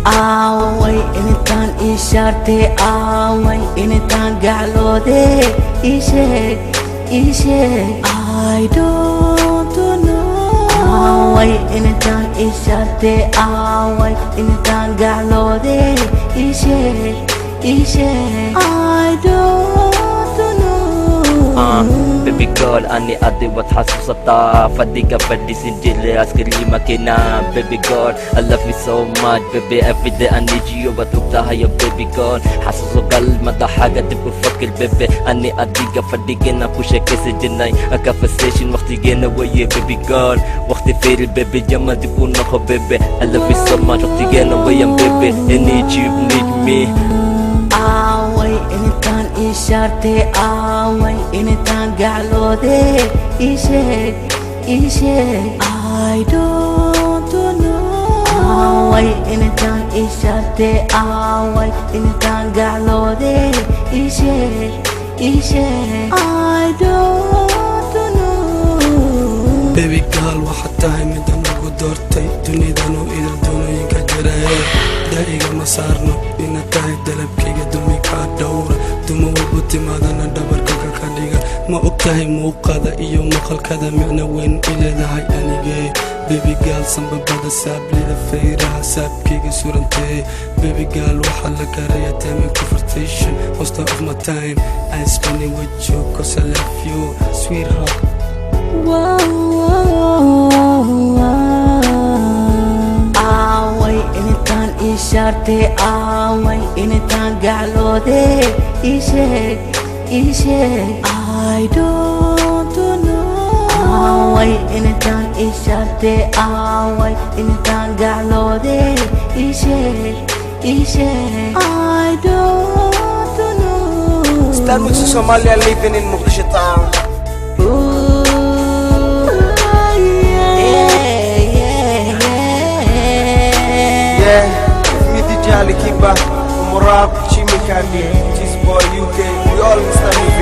Away intaan ishaarte away intaan gacloode isheeg I don't know away intaan ishaarte away intaan gacloode isheeg I don't know Baby girl أني أدي وتحسستا فديك فدي سنجلي أسكلي مكينا Baby girl I love you so much baby every day I need you وتوقتها يا baby girl حسسو قلب مدى حاجة تبقى فكر baby أني أديك فديك نكوشة كيس جناي أكافسيشن وقتي جينا ويا baby girl وقتي فيري baby جمال تكون نخو baby I love you so much وقتي جينا ويا baby I need you need me away intaan ishaarte away intaan gacloode isheeg I don't know away intaan ishaarte away intaan gacloode isheeg I don't know Baby girl waxaad tahay midaan ugu doortay dunidanu idil doonooyinka jiraye daa'iga ma saarno inaad tahay dalabkayga dumikaa dhowra duma walba timaadana dhabarkaga ka dhiga ma og tahay muuqada iyo maqalkada micno weyn i leedahay anigee Baby girl sanbabada saablida fayraha saabkayga surantee Baby girl waxaa la garaya time conversation most of my time I spending with you cause I love you sweetheart away intaan ishaarte away intaan gacloode isheeg I don't know away intaan ishaarte away intaan gacloode isheeg I don't know Star Mix Somalia living in Mogadishu town Kiba, Murab, Chimikandi, this boy UK, we all Islamic.